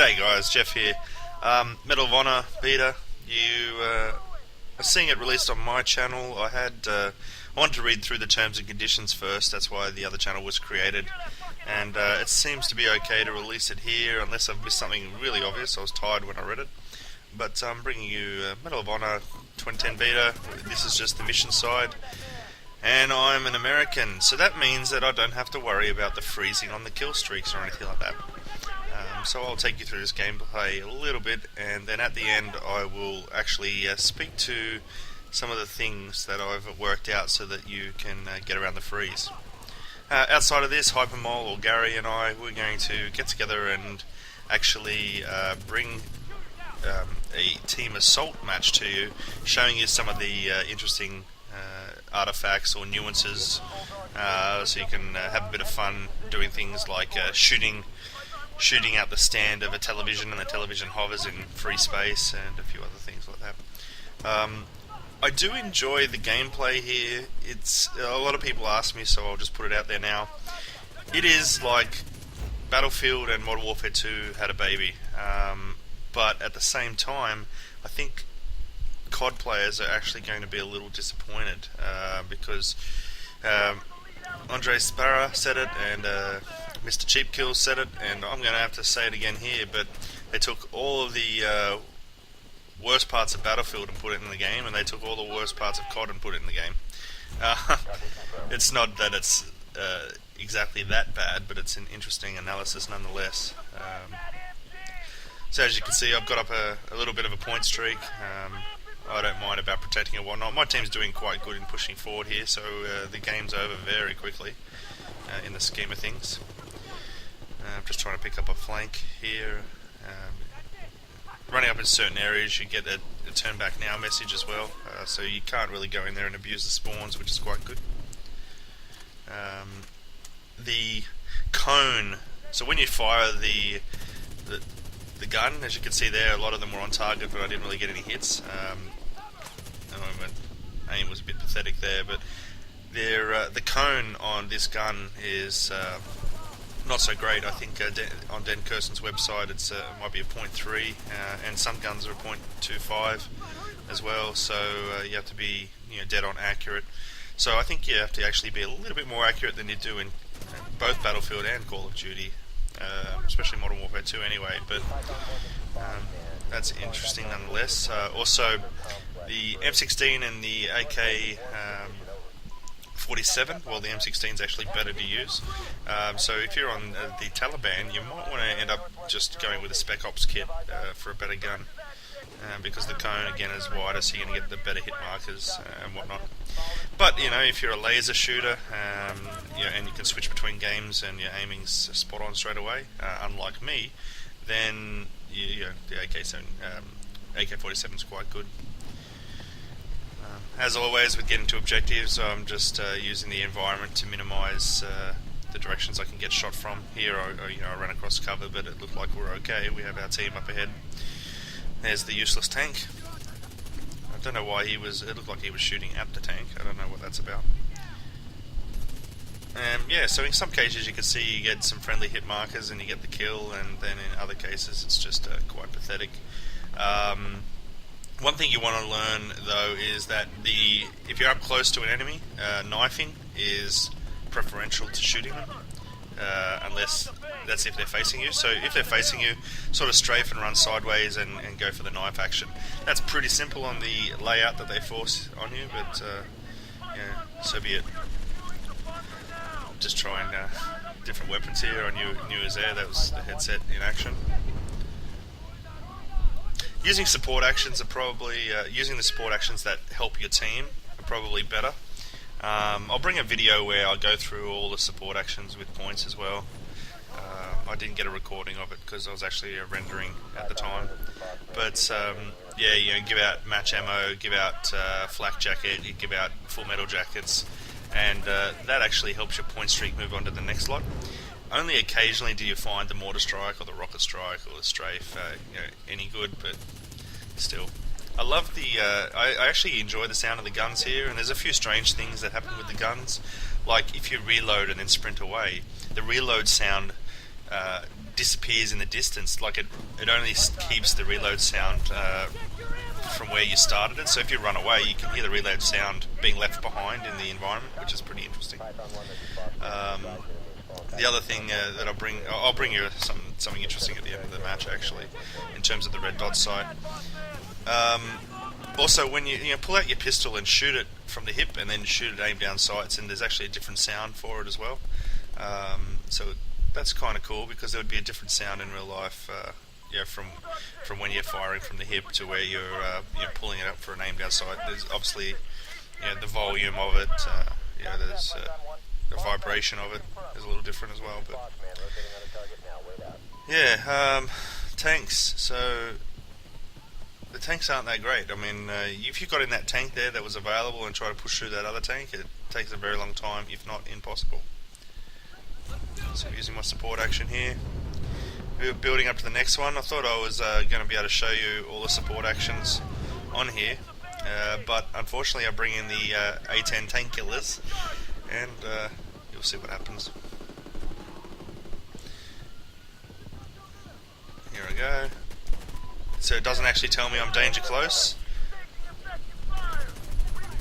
G'day guys, Jeff here. Medal of Honor beta. You are seeing it released on my channel. I wanted to read through the terms and conditions first. That's why the other channel was created. And it seems to be okay to release it here, unless I've missed something really obvious. I was tired when I read it. But I'm bringing you Medal of Honor 2010 beta. This is just the mission side. And I'm an American, so that means that I don't have to worry about the freezing on the kill streaks or anything like that. So I'll take you through this gameplay a little bit, and then at the end I will actually speak to some of the things that I've worked out so that you can get around the freeze. Outside of this, Hypermole or Gary and I, we're going to get together and actually bring a team assault match to you, showing you some of the interesting artifacts or nuances, so you can have a bit of fun doing things like shooting out the stand of a television, and the television hovers in free space, and a few other things like that. I do enjoy the gameplay here. It's a lot of people ask me, so I'll just put it out there now. It is like Battlefield and Modern Warfare 2 had a baby, but at the same time, I think COD players are actually going to be a little disappointed because Andre Sparra said it, and Mr. Cheap Kills said it, and I'm going to have to say it again here, but they took all of the worst parts of Battlefield and put it in the game, and they took all the worst parts of COD and put it in the game. It's not that it's exactly that bad, but it's an interesting analysis nonetheless. So as you can see, I've got up a little bit of a point streak. I don't mind about protecting and whatnot. My team's doing quite good in pushing forward here, so the game's over very quickly in the scheme of things. I'm just trying to pick up a flank here. Running up in certain areas, you get a turn back now message as well, so you can't really go in there and abuse the spawns, which is quite good. The cone, so when you fire the gun, as you can see there, a lot of them were on target, but I didn't really get any hits. My aim was a bit pathetic there, but the cone on this gun is not so great. I think on Dan Kerson's website it might be a 0.3, and some guns are a 0.25 as well, so you have to be dead on accurate. So I think you have to actually be a little bit more accurate than you do in both Battlefield and Call of Duty, especially Modern Warfare 2 anyway, but that's interesting nonetheless. Also, the M16 and the AK 47, well, the M16 is actually better to use. So if you're on the Taliban, you might want to end up just going with a Spec Ops kit for a better gun, because the cone again is wider, so you're going to get the better hit markers and whatnot. But if you're a laser shooter, and you can switch between games and your aiming's spot on straight away, unlike me, then the AK-47 is quite good. As always with getting to objectives, I'm just using the environment to minimise the directions I can get shot from. Here I ran across cover, but it looked like we're okay. We have our team up ahead. There's the useless tank. I don't know why it looked like he was shooting at the tank. I don't know what that's about. So in some cases you can see you get some friendly hit markers and you get the kill, and then in other cases it's just quite pathetic. One thing you want to learn though is that if you're up close to an enemy, knifing is preferential to shooting them, unless that's if they're facing you. So if they're facing you, sort of strafe and run sideways and go for the knife action. That's pretty simple on the layout that they force on you, but so be it. Just trying different weapons here. I knew it was there. That was the headset in action. Using support actions are probably using the support actions that help your team are probably better. I'll bring a video where I'll go through all the support actions with points as well. I didn't get a recording of it because I was actually rendering at the time. But give out match ammo, give out flak jacket, you give out full metal jackets, and that actually helps your point streak move on to the next lot. Only occasionally do you find the mortar strike or the rocket strike or the strafe any good, but still. I love I actually enjoy the sound of the guns here, and there's a few strange things that happen with the guns. Like if you reload and then sprint away, the reload sound disappears in the distance. Like it only keeps the reload sound from where you started it. So if you run away, you can hear the reload sound being left behind in the environment, which is pretty interesting. The other thing that I'll bring you something interesting at the end of the match, actually, in terms of the red dot sight. Also, when you pull out your pistol and shoot it from the hip, and then shoot it aim down sights, and there's actually a different sound for it as well. So that's kind of cool, because there would be a different sound in real life. From when you're firing from the hip to where you're pulling it up for an aim down sight. There's obviously the volume of it. There's the vibration of it is a little different as well. But tanks. So the tanks aren't that great. I mean, if you got in that tank there that was available and try to push through that other tank, it takes a very long time, if not impossible. So I'm using my support action here. We're building up to the next one. I thought I was going to be able to show you all the support actions on here, but unfortunately I bring in the A10 tank killers, and you'll see what happens. Here I go. So it doesn't actually tell me I'm danger close,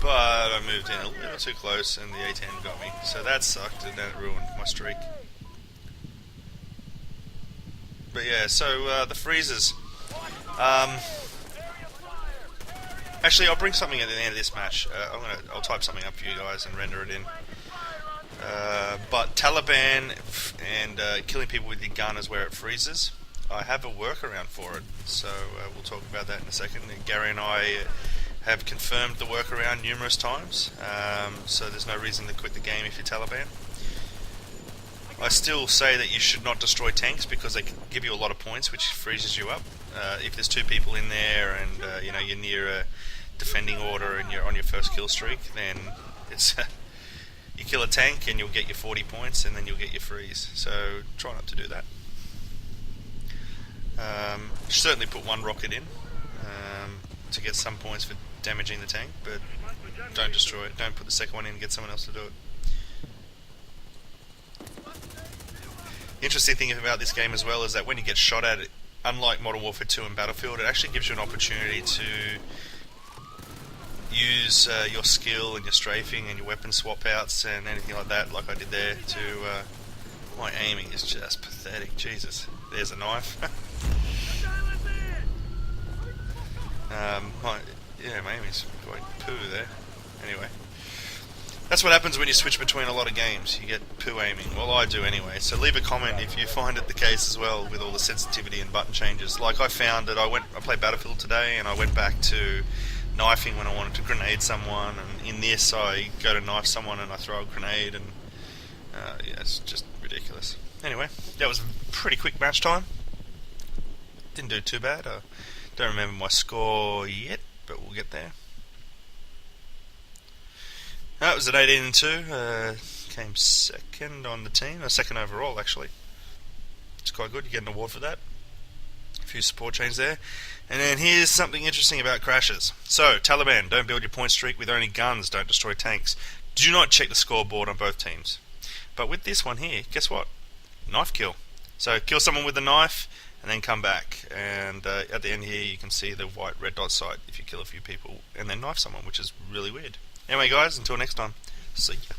but I moved in a little too close and the A10 got me. So that sucked, and then it ruined my streak. But yeah, so the freezers. Actually, I'll bring something at the end of this match. I'll type something up for you guys and render it in. But Taliban and killing people with your gun is where it freezes. I have a workaround for it, so we'll talk about that in a second. Gary and I have confirmed the workaround numerous times, so there's no reason to quit the game if you're Taliban. I still say that you should not destroy tanks because they can give you a lot of points, which freezes you up. If there's two people in there and you're near a defending order and you're on your first kill streak, then it's you kill a tank and you'll get your 40 points and then you'll get your freeze. So try not to do that. Certainly put one rocket in to get some points for damaging the tank, but don't destroy it. Don't put the second one in and get someone else to do it. The interesting thing about this game as well is that when you get shot at, unlike Modern Warfare 2 and Battlefield, it actually gives you an opportunity to use your skill and your strafing and your weapon swap outs and anything like that, like I did there. My aiming is just pathetic. Jesus, there's a knife. My aiming's quite poo there. Anyway. That's what happens when you switch between a lot of games. You get poo aiming. Well, I do anyway. So leave a comment if you find it the case as well with all the sensitivity and button changes. Like I found that I played Battlefield today and I went back to knifing when I wanted to grenade someone, and in this I go to knife someone and I throw a grenade, and it's just ridiculous. Anyway, that was a pretty quick match time. Didn't do too bad. I don't remember my score yet, but we'll get there. That was at 18-2. Came second on the team, second overall actually. It's quite good. You get an award for that. A few support chains there. And then here's something interesting about crashes. So, Taliban, don't build your point streak with only guns, don't destroy tanks. Do not check the scoreboard on both teams. But with this one here, guess what? Knife kill. So kill someone with a knife and then come back. And at the end here you can see the white red dot sight if you kill a few people and then knife someone, which is really weird. Anyway guys, until next time, see ya.